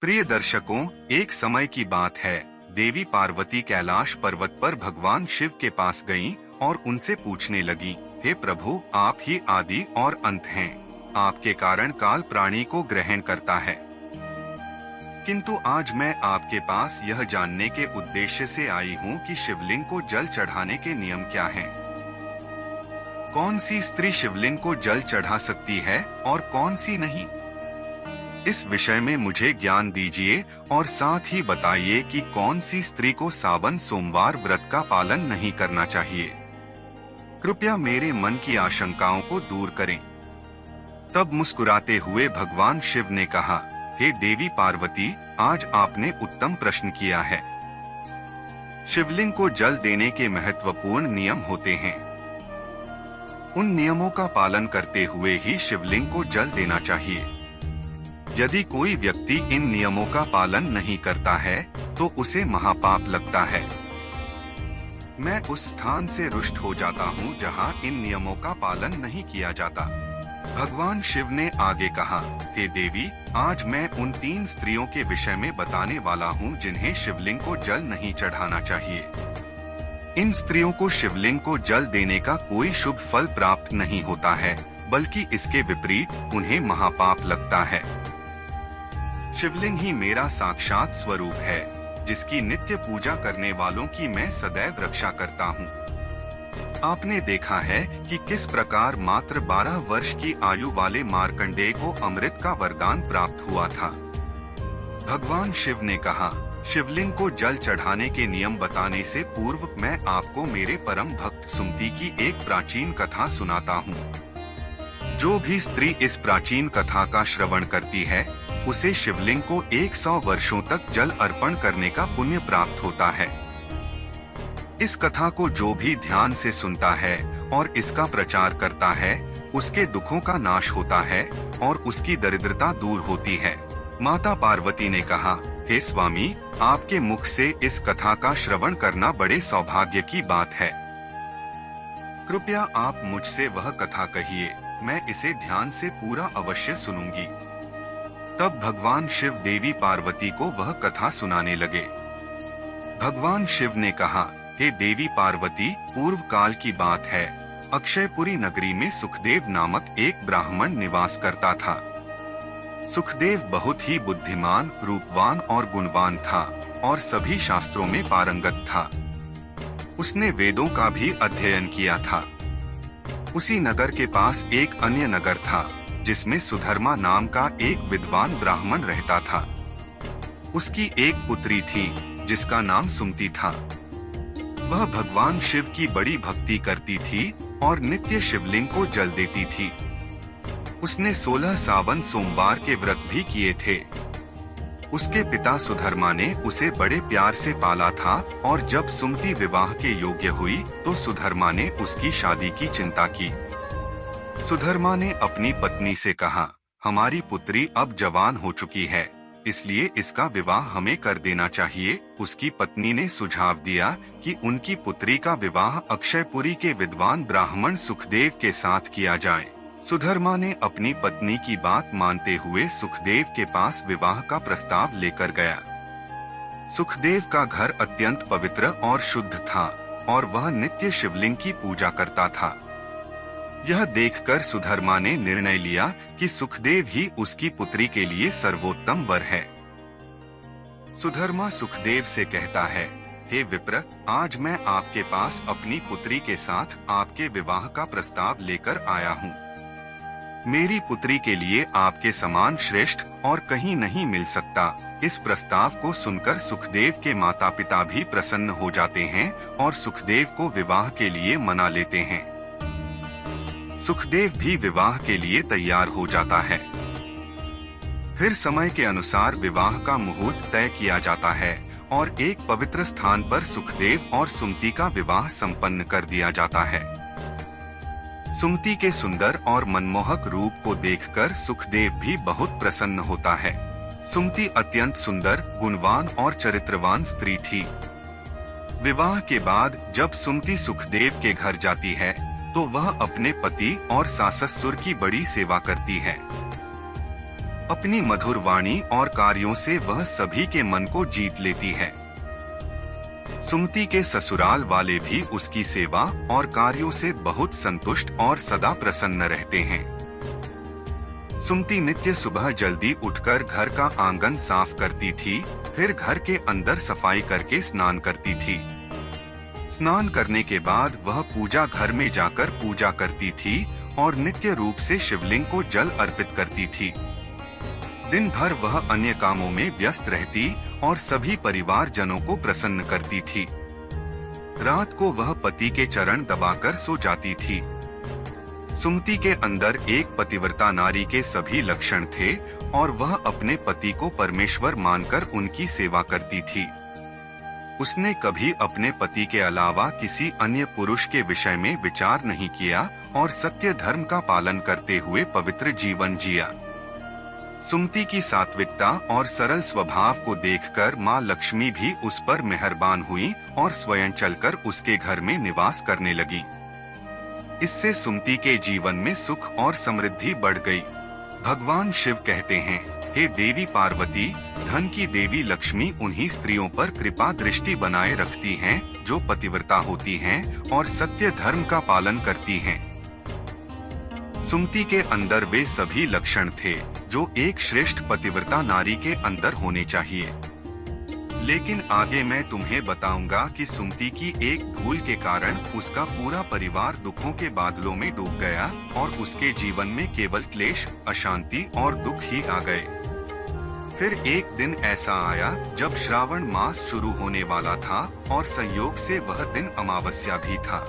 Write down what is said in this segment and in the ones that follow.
प्रिय दर्शकों, एक समय की बात है। देवी पार्वती कैलाश पर्वत पर भगवान शिव के पास गईं और उनसे पूछने लगी, हे प्रभु, आप ही आदि और अंत हैं। आपके कारण काल प्राणी को ग्रहण करता है। किंतु आज मैं आपके पास यह जानने के उद्देश्य से आई हूँ कि शिवलिंग को जल चढ़ाने के नियम क्या हैं। कौन सी स्त्री शिवलिंग को जल चढ़ा सकती है और कौन सी नहीं। इस विषय में मुझे ज्ञान दीजिए और साथ ही बताइए कि कौन सी स्त्री को सावन सोमवार व्रत का पालन नहीं करना चाहिए। कृपया मेरे मन की आशंकाओं को दूर करें। तब मुस्कुराते हुए भगवान शिव ने कहा, हे देवी पार्वती, आज आपने उत्तम प्रश्न किया है। शिवलिंग को जल देने के महत्वपूर्ण नियम होते हैं। उन नियमों का पालन करते हुए ही शिवलिंग को जल देना चाहिए। यदि कोई व्यक्ति इन नियमों का पालन नहीं करता है तो उसे महापाप लगता है। मैं उस स्थान से रुष्ट हो जाता हूँ जहाँ इन नियमों का पालन नहीं किया जाता। भगवान शिव ने आगे कहा, हे देवी, आज मैं उन 3 स्त्रियों के विषय में बताने वाला हूँ जिन्हें शिवलिंग को जल नहीं चढ़ाना चाहिए। इन स्त्रियों को शिवलिंग को जल देने का कोई शुभ फल प्राप्त नहीं होता है, बल्कि इसके विपरीत उन्हें महापाप लगता है। शिवलिंग ही मेरा साक्षात स्वरूप है, जिसकी नित्य पूजा करने वालों की मैं सदैव रक्षा करता हूँ। आपने देखा है कि किस प्रकार मात्र 12 वर्ष की आयु वाले मार्कंडेय को अमृत का वरदान प्राप्त हुआ था। भगवान शिव ने कहा, शिवलिंग को जल चढ़ाने के नियम बताने से पूर्व मैं आपको मेरे परम भक्त सुमति की एक प्राचीन कथा सुनाता हूँ। जो भी स्त्री इस प्राचीन कथा का श्रवण करती है, उसे शिवलिंग को 100 वर्षों तक जल अर्पण करने का पुण्य प्राप्त होता है। इस कथा को जो भी ध्यान से सुनता है और इसका प्रचार करता है, उसके दुखों का नाश होता है और उसकी दरिद्रता दूर होती है। माता पार्वती ने कहा, हे स्वामी, आपके मुख से इस कथा का श्रवण करना बड़े सौभाग्य की बात है। कृपया आप मुझसे वह कथा कहिए, मैं इसे ध्यान से पूरा अवश्य सुनूंगी। तब भगवान शिव देवी पार्वती को वह कथा सुनाने लगे। भगवान शिव ने कहा, हे देवी पार्वती, पूर्व काल की बात है। अक्षयपुरी नगरी में सुखदेव नामक एक ब्राह्मण निवास करता था। सुखदेव बहुत ही बुद्धिमान, रूपवान और गुणवान था और सभी शास्त्रों में पारंगत था। उसने वेदों का भी अध्ययन किया था। उसी नगर के पास एक अन्य नगर था, जिसमें सुधर्मा नाम का एक विद्वान ब्राह्मण रहता था। उसकी एक पुत्री थी, जिसका नाम सुमति था। वह भगवान शिव की बड़ी भक्ति करती थी और नित्य शिवलिंग को जल देती थी। उसने 16 सावन सोमवार के व्रत भी किए थे। उसके पिता सुधर्मा ने उसे बड़े प्यार से पाला था और जब सुमति विवाह के योग्य हुई तो सुधर्मा ने उसकी शादी की चिंता की। सुधर्मा ने अपनी पत्नी से कहा, हमारी पुत्री अब जवान हो चुकी है, इसलिए इसका विवाह हमें कर देना चाहिए। उसकी पत्नी ने सुझाव दिया कि उनकी पुत्री का विवाह अक्षयपुरी के विद्वान ब्राह्मण सुखदेव के साथ किया जाए। सुधर्मा ने अपनी पत्नी की बात मानते हुए सुखदेव के पास विवाह का प्रस्ताव लेकर गया। सुखदेव का घर अत्यंत पवित्र और शुद्ध था और वह नित्य शिवलिंग की पूजा करता था। यह देखकर सुधर्मा ने निर्णय लिया कि सुखदेव ही उसकी पुत्री के लिए सर्वोत्तम वर है। सुधर्मा सुखदेव से कहता है, हे विप्र, आज मैं आपके पास अपनी पुत्री के साथ आपके विवाह का प्रस्ताव लेकर आया हूँ। मेरी पुत्री के लिए आपके समान श्रेष्ठ और कहीं नहीं मिल सकता। इस प्रस्ताव को सुनकर सुखदेव के माता पिता भी प्रसन्न हो जाते हैं और सुखदेव को विवाह के लिए मना लेते हैं। सुखदेव भी विवाह के लिए तैयार हो जाता है। फिर समय के अनुसार विवाह का मुहूर्त तय किया जाता है और एक पवित्र स्थान पर सुखदेव और सुमति का विवाह संपन्न कर दिया जाता है। सुमति के सुंदर और मनमोहक रूप को देखकर सुखदेव भी बहुत प्रसन्न होता है। सुमति अत्यंत सुंदर, गुणवान और चरित्रवान स्त्री थी। विवाह के बाद जब सुमति सुखदेव के घर जाती है तो वह अपने पति और सास ससुर की बड़ी सेवा करती है। अपनी मधुर वाणी और कार्यों से वह सभी के मन को जीत लेती है। सुमति के ससुराल वाले भी उसकी सेवा और कार्यों से बहुत संतुष्ट और सदा प्रसन्न रहते हैं। सुमति नित्य सुबह जल्दी उठकर घर का आंगन साफ करती थी, फिर घर के अंदर सफाई करके स्नान करती थी। स्नान करने के बाद वह पूजा घर में जाकर पूजा करती थी और नित्य रूप से शिवलिंग को जल अर्पित करती थी। दिन भर वह अन्य कामों में व्यस्त रहती और सभी परिवार जनों को प्रसन्न करती थी। रात को वह पति के चरण दबाकर सो जाती थी। सुमति के अंदर एक पतिव्रता नारी के सभी लक्षण थे और वह अपने पति को परमेश्वर मानकर उनकी सेवा करती थी। उसने कभी अपने पति के अलावा किसी अन्य पुरुष के विषय में विचार नहीं किया और सत्य धर्म का पालन करते हुए पवित्र जीवन जिया। सुमति की सात्विकता और सरल स्वभाव को देखकर माँ लक्ष्मी भी उस पर मेहरबान हुई और स्वयं चलकर उसके घर में निवास करने लगी। इससे सुमति के जीवन में सुख और समृद्धि बढ़ गई। भगवान शिव कहते हैं, हे देवी पार्वती, धन की देवी लक्ष्मी उन्हीं स्त्रियों पर कृपा दृष्टि बनाए रखती हैं जो पतिव्रता होती हैं और सत्य धर्म का पालन करती हैं। सुमति के अंदर वे सभी लक्षण थे जो एक श्रेष्ठ पतिव्रता नारी के अंदर होने चाहिए। लेकिन आगे मैं तुम्हें बताऊंगा कि सुमति की एक भूल के कारण उसका पूरा परिवार दुखों के बादलों में डूब गया और उसके जीवन में केवल क्लेश, अशांति और दुख ही आ गए। फिर एक दिन ऐसा आया जब श्रावण मास शुरू होने वाला था और संयोग से वह दिन अमावस्या भी था।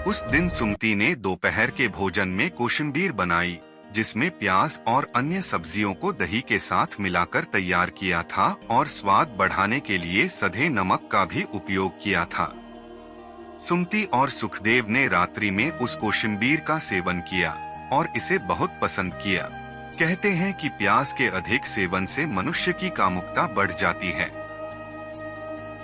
उस दिन सुमति ने दोपहर के भोजन में कोशिम्बीर बनाई, जिसमें प्याज और अन्य सब्जियों को दही के साथ मिलाकर तैयार किया था और स्वाद बढ़ाने के लिए सधे नमक का भी उपयोग किया था। सुमति और सुखदेव ने रात्रि में उस कोशिम्बीर का सेवन किया और इसे बहुत पसंद किया। कहते हैं कि प्याज के अधिक सेवन से मनुष्य की कामुकता बढ़ जाती है।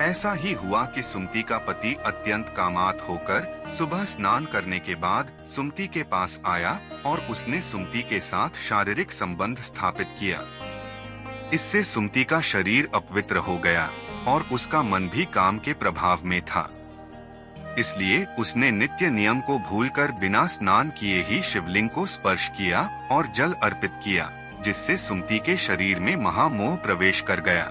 ऐसा ही हुआ कि सुमति का पति अत्यंत कामात होकर सुबह स्नान करने के बाद सुमति के पास आया और उसने सुमति के साथ शारीरिक संबंध स्थापित किया। इससे सुमति का शरीर अपवित्र हो गया और उसका मन भी काम के प्रभाव में था। इसलिए उसने नित्य नियम को भूलकर बिना स्नान किए ही शिवलिंग को स्पर्श किया और जल अर्पित किया, जिससे सुमति के शरीर में महामोह प्रवेश कर गया।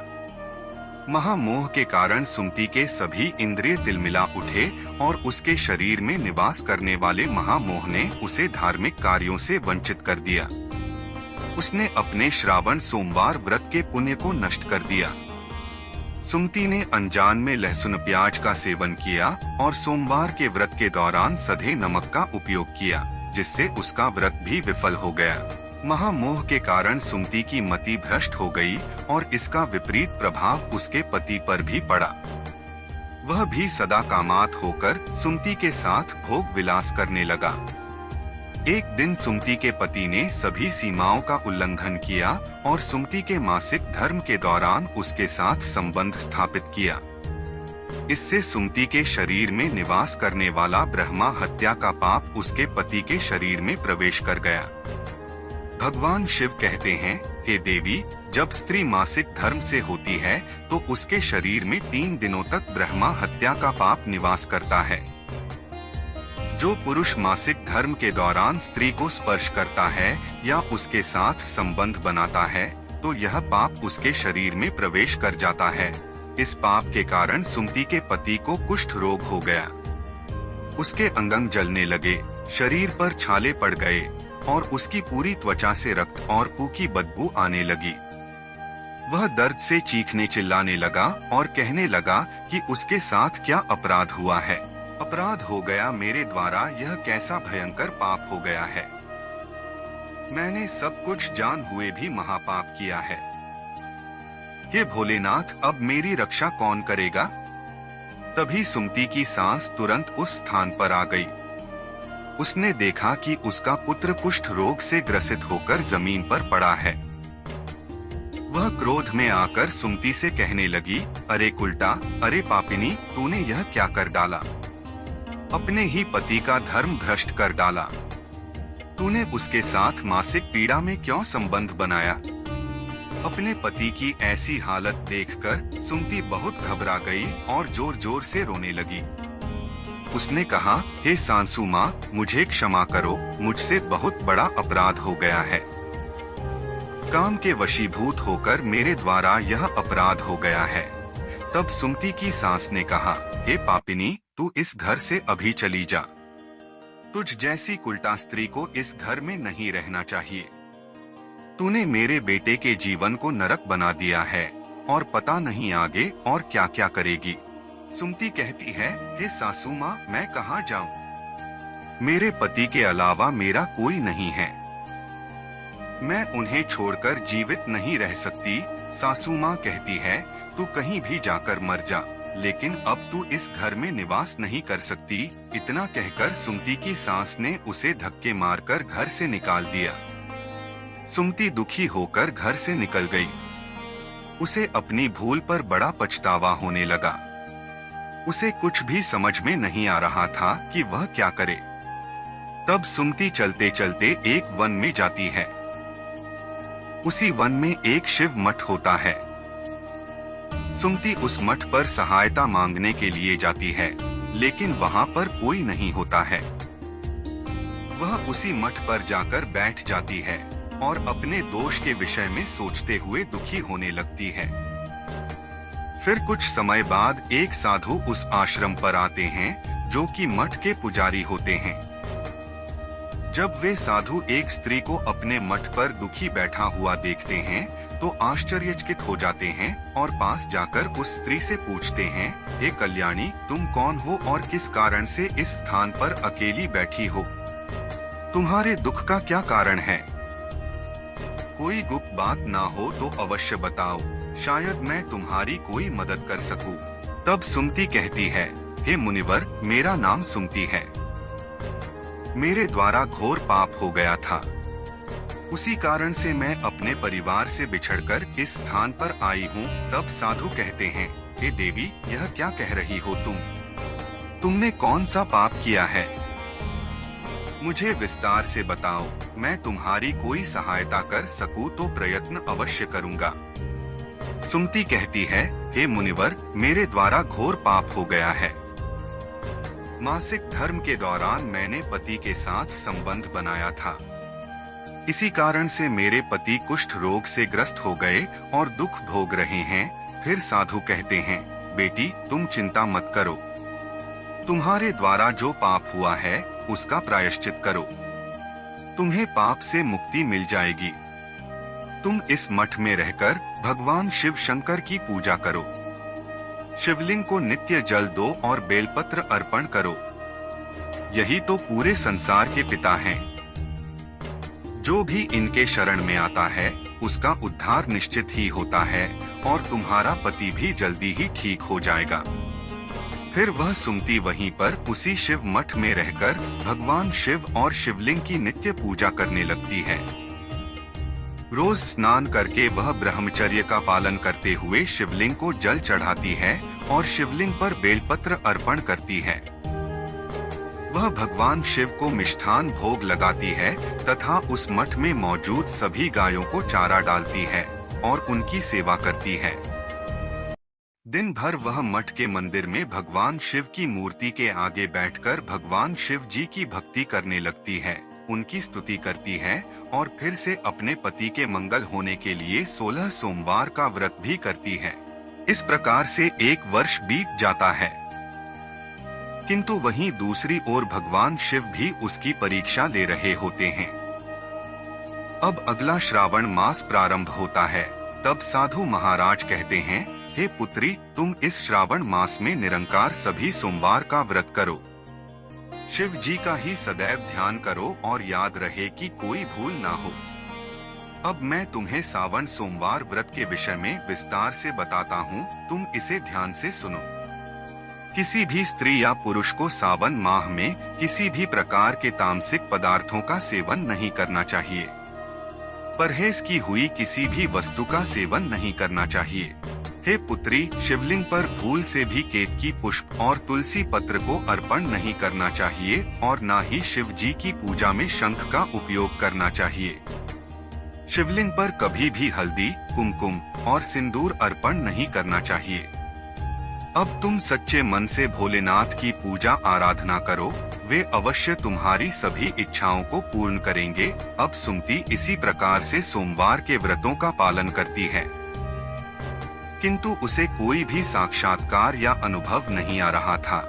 महामोह के कारण सुमति के सभी इंद्रिय तिलमिला उठे और उसके शरीर में निवास करने वाले महामोह ने उसे धार्मिक कार्यों से वंचित कर दिया। उसने अपने श्रावण सोमवार व्रत के पुण्य को नष्ट कर दिया। सुमति ने अनजान में लहसुन प्याज का सेवन किया और सोमवार के व्रत के दौरान सधे नमक का उपयोग किया, जिससे उसका व्रत भी विफल हो गया। महामोह के कारण सुमति की मति भ्रष्ट हो गई और इसका विपरीत प्रभाव उसके पति पर भी पड़ा। वह भी सदा कामात होकर सुमति के साथ भोग विलास करने लगा। एक दिन सुमति के पति ने सभी सीमाओं का उल्लंघन किया और सुमति के मासिक धर्म के दौरान उसके साथ संबंध स्थापित किया। इससे सुमति के शरीर में निवास करने वाला ब्रह्मा हत्या का पाप उसके पति के शरीर में प्रवेश कर गया। भगवान शिव कहते हैं, हे देवी, जब स्त्री मासिक धर्म से होती है तो उसके शरीर में 3 दिनों तक ब्रह्मा हत्या का पाप निवास करता है। जो पुरुष मासिक धर्म के दौरान स्त्री को स्पर्श करता है या उसके साथ संबंध बनाता है तो यह पाप उसके शरीर में प्रवेश कर जाता है। इस पाप के कारण सुमति के पति को कुष्ठ रोग हो गया। उसके अंग जलने लगे, शरीर पर छाले पड़ गए और उसकी पूरी त्वचा से रक्त और पू की बदबू आने लगी। वह दर्द से चीखने चिल्लाने लगा और कहने लगा कि उसके साथ क्या अपराध हुआ है। अपराध हो गया मेरे द्वारा, यह कैसा भयंकर पाप हो गया है। मैंने सब कुछ जान हुए भी महापाप किया है। हे भोलेनाथ, अब मेरी रक्षा कौन करेगा? तभी सुमति की सांस तुरंत उस स्थान पर आ गई। उसने देखा कि उसका पुत्र कुष्ठ रोग से ग्रसित होकर जमीन पर पड़ा है। वह क्रोध में आकर सुमति से कहने लगी, अरे कुलटा, अरे पापिनी, तूने यह क्या कर डाला? अपने ही पति का धर्म भ्रष्ट कर डाला। तूने उसके साथ मासिक पीड़ा में क्यों संबंध बनाया? अपने पति की ऐसी हालत देखकर सुमति बहुत घबरा गई और जोर जोर से रोने लगी। उसने कहा, हे सासू माँ, मुझे क्षमा करो, मुझसे बहुत बड़ा अपराध हो गया है। काम के वशीभूत होकर मेरे द्वारा यह अपराध हो गया है। तब सुमति की सास ने कहा, हे पापिनी, तू इस घर से अभी चली जा। तुझ जैसी कुलटा स्त्री को इस घर में नहीं रहना चाहिए। तूने मेरे बेटे के जीवन को नरक बना दिया है और पता नहीं आगे और क्या क्या करेगी। सुमति कहती है, हे सासू माँ, मैं कहाँ जाऊँ? मेरे पति के अलावा मेरा कोई नहीं है। मैं उन्हें छोड़कर जीवित नहीं रह सकती। सासू माँ कहती है, तू कहीं भी जाकर मर जा, लेकिन अब तू इस घर में निवास नहीं कर सकती। इतना कहकर सुमति की सास ने उसे धक्के मारकर घर से निकाल दिया। सुमति दुखी होकर घर से निकल गई। उसे अपनी भूल पर बड़ा पछतावा होने लगा। उसे कुछ भी समझ में नहीं आ रहा था कि वह क्या करे। तब सुमति चलते चलते एक वन में जाती है। उसी वन में एक शिव मठ होता है। सुमति उस मठ पर सहायता मांगने के लिए जाती है, लेकिन वहाँ पर कोई नहीं होता है। वह उसी मठ पर जाकर बैठ जाती है और अपने दोष के विषय में सोचते हुए दुखी होने लगती है। फिर कुछ समय बाद एक साधु उस आश्रम पर आते हैं, जो कि मठ के पुजारी होते हैं। जब वे साधु एक स्त्री को अपने मठ पर दुखी बैठा हुआ देखते हैं, तो आश्चर्यचकित हो जाते हैं और पास जाकर उस स्त्री से पूछते हैं, हे कल्याणी, तुम कौन हो और किस कारण से इस स्थान पर अकेली बैठी हो? तुम्हारे दुख का क्या कारण है? कोई गुप्त बात ना हो तो अवश्य बताओ, शायद मैं तुम्हारी कोई मदद कर सकूं। तब सुमति कहती है, हे मुनिवर, मेरा नाम सुमति है। मेरे द्वारा घोर पाप हो गया था। उसी कारण से मैं अपने परिवार से बिछड़कर इस स्थान पर आई हूँ। तब साधु कहते हैं, हे देवी, यह क्या कह रही हो तुम? तुमने कौन सा पाप किया है? मुझे विस्तार से बताओ, मैं तुम्हारी कोई सहायता कर सकूं तो प्रयत्न अवश्य करूंगा। सुमति कहती है, हे मुनिवर, मेरे द्वारा घोर पाप हो गया है। मासिक धर्म के दौरान मैंने पति के साथ संबंध बनाया था। इसी कारण से मेरे पति कुष्ठ रोग से ग्रस्त हो गए और दुख भोग रहे हैं। फिर साधु कहते हैं, बेटी, तुम चिंता मत करो। तुम्हारे द्वारा जो पाप हुआ है उसका प्रायश्चित करो। तुम्हें पाप से मुक्ति मिल जाएगी। तुम इस मठ में रहकर भगवान शिव शंकर की पूजा करो। शिवलिंग को नित्य जल दो और बेलपत्र अर्पण करो। यही तो पूरे संसार के पिता हैं। जो भी इनके शरण में आता है उसका उद्धार निश्चित ही होता है और तुम्हारा पति भी जल्दी ही ठीक हो जाएगा। फिर वह सुमति वहीं पर उसी शिव मठ में रहकर भगवान शिव और शिवलिंग की नित्य पूजा करने लगती है। रोज स्नान करके वह ब्रह्मचर्य का पालन करते हुए शिवलिंग को जल चढ़ाती है और शिवलिंग पर बेलपत्र अर्पण करती है। वह भगवान शिव को मिष्ठान भोग लगाती है तथा उस मठ में मौजूद सभी गायों को चारा डालती है और उनकी सेवा करती है। दिन भर वह मठ के मंदिर में भगवान शिव की मूर्ति के आगे बैठकर भगवान शिव जी की भक्ति करने लगती है, उनकी स्तुति करती है और फिर से अपने पति के मंगल होने के लिए 16 सोमवार का व्रत भी करती है। इस प्रकार से 1 वर्ष बीत जाता है। किंतु वहीं दूसरी ओर भगवान शिव भी उसकी परीक्षा ले रहे होते हैं। अब अगला श्रावण मास प्रारंभ होता है। तब साधु महाराज कहते हैं, हे पुत्री, तुम इस श्रावण मास में निरंकार सभी सोमवार का व्रत करो। शिव जी का ही सदैव ध्यान करो और याद रहे कि कोई भूल ना हो। अब मैं तुम्हें सावन सोमवार व्रत के विषय में विस्तार से बताता हूँ, तुम इसे ध्यान से सुनो। किसी भी स्त्री या पुरुष को सावन माह में किसी भी प्रकार के तामसिक पदार्थों का सेवन नहीं करना चाहिए। परहेज की हुई किसी भी वस्तु का सेवन नहीं करना चाहिए। हे पुत्री, शिवलिंग पर भूल से भी केतकी पुष्प और तुलसी पत्र को अर्पण नहीं करना चाहिए और न ही शिव जी की पूजा में शंख का उपयोग करना चाहिए। शिवलिंग पर कभी भी हल्दी, कुमकुम और सिंदूर अर्पण नहीं करना चाहिए। अब तुम सच्चे मन से भोलेनाथ की पूजा आराधना करो, वे अवश्य तुम्हारी सभी इच्छाओं को पूर्ण करेंगे। अब सुमति इसी प्रकार से सोमवार के व्रतों का पालन करती है, किंतु उसे कोई भी साक्षात्कार या अनुभव नहीं आ रहा था,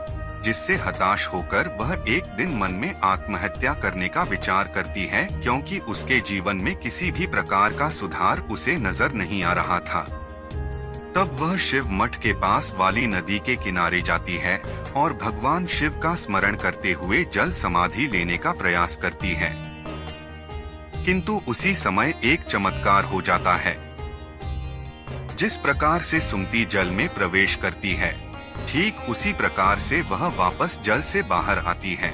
जिससे हताश होकर वह एक दिन मन में आत्महत्या करने का विचार करती है, क्योंकि उसके जीवन में किसी भी प्रकार का सुधार उसे नजर नहीं आ रहा था। तब वह शिव मठ के पास वाली नदी के किनारे जाती है और भगवान शिव का स्मरण करते हुए जल समाधि लेने का प्रयास करती है, किंतु उसी समय एक चमत्कार हो जाता है। जिस प्रकार से सुमति जल में प्रवेश करती है, ठीक उसी प्रकार से वह वापस जल से बाहर आती है।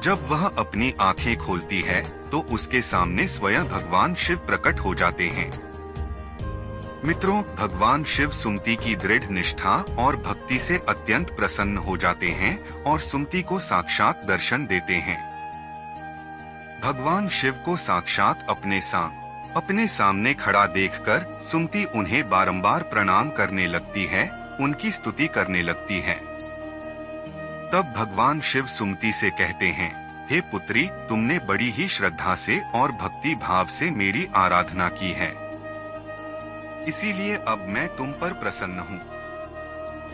जब वह अपनी आंखें खोलती है तो उसके सामने स्वयं भगवान शिव प्रकट हो जाते हैं। मित्रों, भगवान शिव सुमति की दृढ़ निष्ठा और भक्ति से अत्यंत प्रसन्न हो जाते हैं और सुमति को साक्षात दर्शन देते हैं। भगवान शिव को साक्षात अपने सामने खड़ा देखकर सुमति उन्हें बारंबार प्रणाम करने लगती है, उनकी स्तुति करने लगती है। तब भगवान शिव सुमति से कहते हैं, हे पुत्री, तुमने बड़ी ही श्रद्धा से और भक्ति भाव से मेरी आराधना की है, इसीलिए अब मैं तुम पर प्रसन्न हूँ।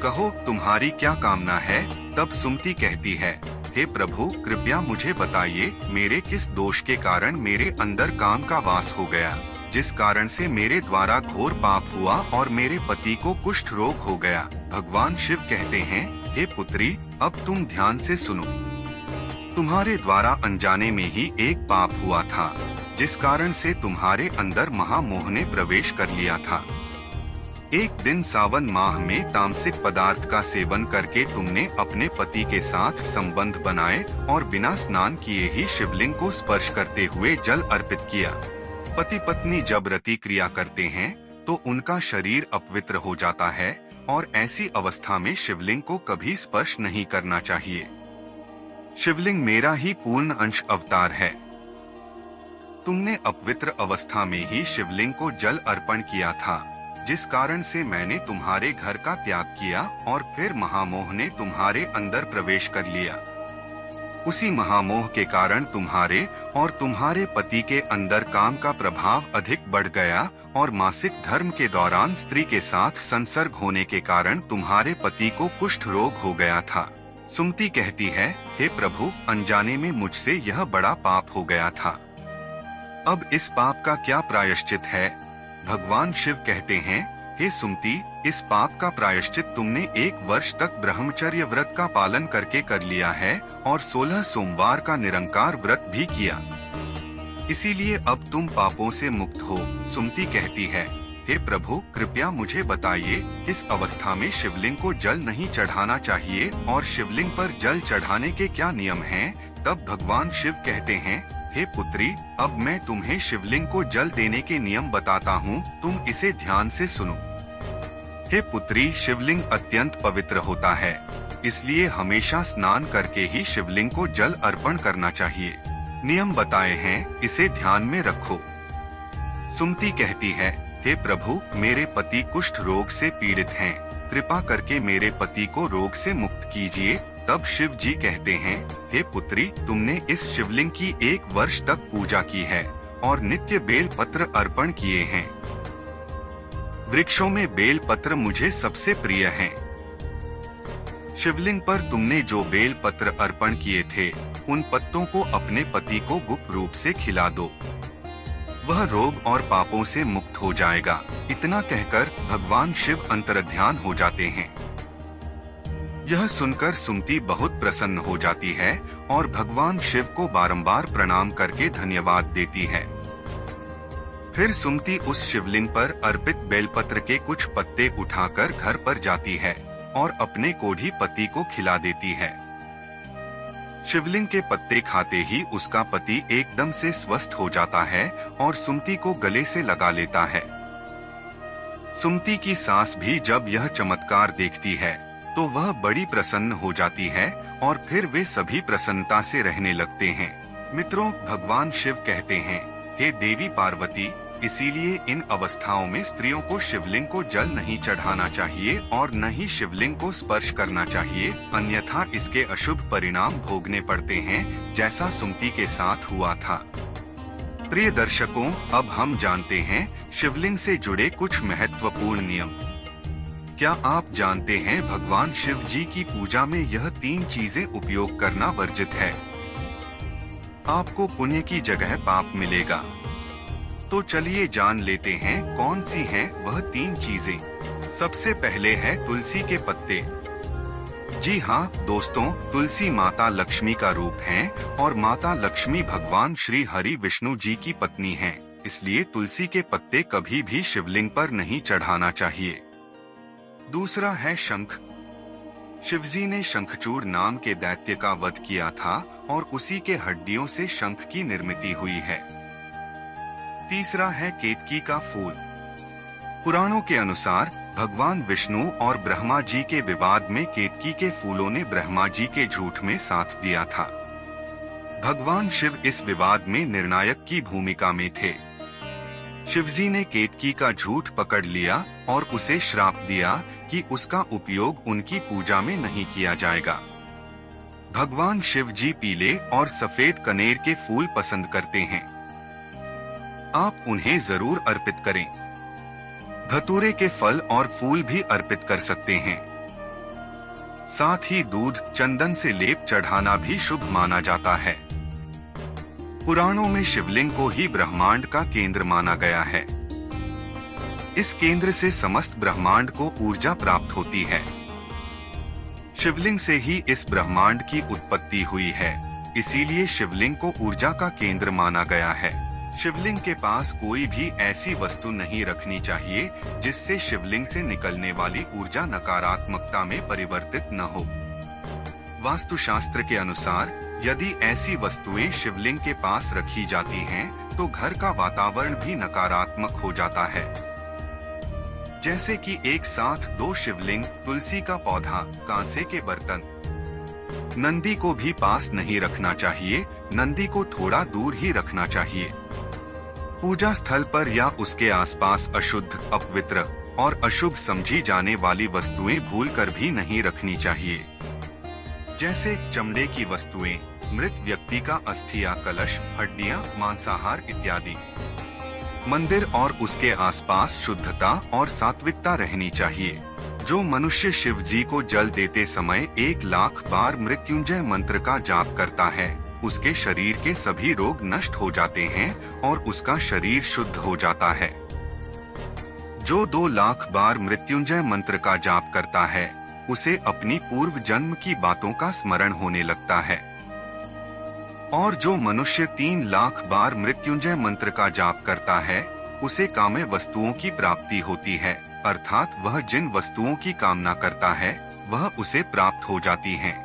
कहो, तुम्हारी क्या कामना है? तब सुमति कहती है, हे प्रभु, कृपया मुझे बताइए, मेरे किस दोष के कारण मेरे अंदर काम का वास हो गया, जिस कारण से मेरे द्वारा घोर पाप हुआ और मेरे पति को कुष्ठ रोग हो गया। भगवान शिव कहते हैं, हे पुत्री, अब तुम ध्यान से सुनो। तुम्हारे द्वारा अनजाने में ही एक पाप हुआ था, जिस कारण से तुम्हारे अंदर महामोह ने प्रवेश कर लिया था। एक दिन सावन माह में तामसिक पदार्थ का सेवन करके तुमने अपने पति के साथ संबंध बनाए और बिना स्नान किए ही शिवलिंग को स्पर्श करते हुए जल अर्पित किया। पति पत्नी जब रति क्रिया करते हैं तो उनका शरीर अपवित्र हो जाता है और ऐसी अवस्था में शिवलिंग को कभी स्पर्श नहीं करना चाहिए। शिवलिंग मेरा ही पूर्ण अंश अवतार है। तुमने अपवित्र अवस्था में ही शिवलिंग को जल अर्पण किया था, जिस कारण से मैंने तुम्हारे घर का त्याग किया और फिर महामोह ने तुम्हारे अंदर प्रवेश कर लिया। उसी महामोह के कारण तुम्हारे और तुम्हारे पति के अंदर काम का प्रभाव अधिक बढ़ गया और मासिक धर्म के दौरान स्त्री के साथ संसर्ग होने के कारण तुम्हारे पति को कुष्ठ रोग हो गया था। सुमति कहती है, हे प्रभु, अनजाने में मुझसे यह बड़ा पाप हो गया था। अब इस पाप का क्या प्रायश्चित है? भगवान शिव कहते हैं, हे सुमति, इस पाप का प्रायश्चित तुमने 1 वर्ष तक ब्रह्मचर्य व्रत का पालन करके कर लिया है और 16 सोमवार का निरंकार व्रत भी किया, इसीलिए अब तुम पापों से मुक्त हो। सुमति कहती है, हे प्रभु, कृपया मुझे बताइए, किस अवस्था में शिवलिंग को जल नहीं चढ़ाना चाहिए और शिवलिंग पर जल चढ़ाने के क्या नियम हैं? तब भगवान शिव कहते हैं, हे पुत्री, अब मैं तुम्हें शिवलिंग को जल देने के नियम बताता हूँ, तुम इसे ध्यान से सुनो। हे पुत्री, शिवलिंग अत्यंत पवित्र होता है, इसलिए हमेशा स्नान करके ही शिवलिंग को जल अर्पण करना चाहिए। नियम बताए हैं, इसे ध्यान में रखो। सुमति कहती है, हे प्रभु, मेरे पति कुष्ठ रोग से पीड़ित हैं, कृपा करके मेरे पति को रोग से मुक्त कीजिए। तब शिव जी कहते हैं, हे पुत्री, तुमने इस शिवलिंग की 1 वर्ष तक पूजा की है और नित्य बेल पत्र अर्पण किए हैं। वृक्षों में बेल पत्र मुझे सबसे प्रिय हैं। शिवलिंग पर तुमने जो बेल पत्र अर्पण किए थे, उन पत्तों को अपने पति को गुप्त रूप से खिला दो, वह रोग और पापों से मुक्त हो जाएगा। इतना कहकर भगवान शिव अंतर्ध्यान हो जाते हैं। यह सुनकर सुमति बहुत प्रसन्न हो जाती है और भगवान शिव को बारंबार प्रणाम करके धन्यवाद देती है। फिर सुमति उस शिवलिंग पर अर्पित बेलपत्र के कुछ पत्ते उठाकर घर पर जाती है और अपने कोढ़ी पति को खिला देती है। शिवलिंग के पत्ते खाते ही उसका पति एकदम से स्वस्थ हो जाता है और सुमति को गले से लगा लेता है। सुमति की सास भी जब यह चमत्कार देखती है तो वह बड़ी प्रसन्न हो जाती है और फिर वे सभी प्रसन्नता से रहने लगते हैं। मित्रों, भगवान शिव कहते हैं, हे देवी पार्वती, इसीलिए इन अवस्थाओं में स्त्रियों को शिवलिंग को जल नहीं चढ़ाना चाहिए और न ही शिवलिंग को स्पर्श करना चाहिए, अन्यथा इसके अशुभ परिणाम भोगने पड़ते हैं, जैसा सुमति के साथ हुआ था। प्रिय दर्शकों, अब हम जानते हैं शिवलिंग से जुड़े कुछ महत्वपूर्ण नियम। क्या आप जानते हैं भगवान शिव जी की पूजा में यह 3 चीजें उपयोग करना वर्जित है? आपको पुण्य की जगह पाप मिलेगा। तो चलिए जान लेते हैं कौन सी हैं वह 3 चीजें। सबसे पहले है तुलसी के पत्ते। जी हाँ दोस्तों, तुलसी माता लक्ष्मी का रूप है और माता लक्ष्मी भगवान श्री हरि विष्णु जी की पत्नी हैं, इसलिए तुलसी के पत्ते कभी भी शिवलिंग पर नहीं चढ़ाना चाहिए। दूसरा है शंख। शिवजी ने शंखचूड़ नाम के दैत्य का वध किया था और उसी के हड्डियों से शंख की निर्मित हुई है। तीसरा है केतकी का फूल। पुराणों के अनुसार भगवान विष्णु और ब्रह्मा जी के विवाद में केतकी के फूलों ने ब्रह्मा जी के झूठ में साथ दिया था। भगवान शिव इस विवाद में निर्णायक की भूमिका में थे। शिवजी ने केतकी का झूठ पकड़ लिया और उसे श्राप दिया कि उसका उपयोग उनकी पूजा में नहीं किया जाएगा। भगवान शिव जी पीले और सफेद कनेर के फूल पसंद करते हैं। आप उन्हें जरूर अर्पित करें। धतूरे के फल और फूल भी अर्पित कर सकते हैं। साथ ही दूध, चंदन से लेप चढ़ाना भी शुभ माना जाता है। पुराणों में शिवलिंग को ही ब्रह्मांड का केंद्र माना गया है। इस केंद्र से समस्त ब्रह्मांड को ऊर्जा प्राप्त होती है। शिवलिंग से ही इस ब्रह्मांड की उत्पत्ति हुई है, इसीलिए शिवलिंग को ऊर्जा का केंद्र माना गया है। शिवलिंग के पास कोई भी ऐसी वस्तु नहीं रखनी चाहिए जिससे शिवलिंग से निकलने वाली ऊर्जा नकारात्मकता में परिवर्तित न हो। वास्तुशास्त्र के अनुसार यदि ऐसी वस्तुएं शिवलिंग के पास रखी जाती हैं, तो घर का वातावरण भी नकारात्मक हो जाता है। जैसे कि एक साथ 2 शिवलिंग, तुलसी का पौधा, कांसे के बर्तन। नंदी को भी पास नहीं रखना चाहिए, नंदी को थोड़ा दूर ही रखना चाहिए। पूजा स्थल पर या उसके आसपास अशुद्ध, अपवित्र और अशुभ समझी जाने वाली वस्तुएं भूलकर भी नहीं रखनी चाहिए, जैसे चमड़े की वस्तुएं, मृत व्यक्ति का अस्थि या कलश, हड्डियां, मांसाहार इत्यादि। मंदिर और उसके आसपास शुद्धता और सात्विकता रहनी चाहिए। जो मनुष्य शिव जी को जल देते समय 1,00,000 बार मृत्युंजय मंत्र का जाप करता है, उसके शरीर के सभी रोग नष्ट हो जाते हैं और उसका शरीर शुद्ध हो जाता है। जो 2,00,000 बार मृत्युंजय मंत्र का जाप करता है, उसे अपनी पूर्व जन्म की बातों का स्मरण होने लगता है। और जो मनुष्य 3,00,000 बार मृत्युंजय मंत्र का जाप करता है, उसे काम्य वस्तुओं की प्राप्ति होती है, अर्थात वह जिन वस्तुओं की कामना करता है वह उसे प्राप्त हो जाती हैं।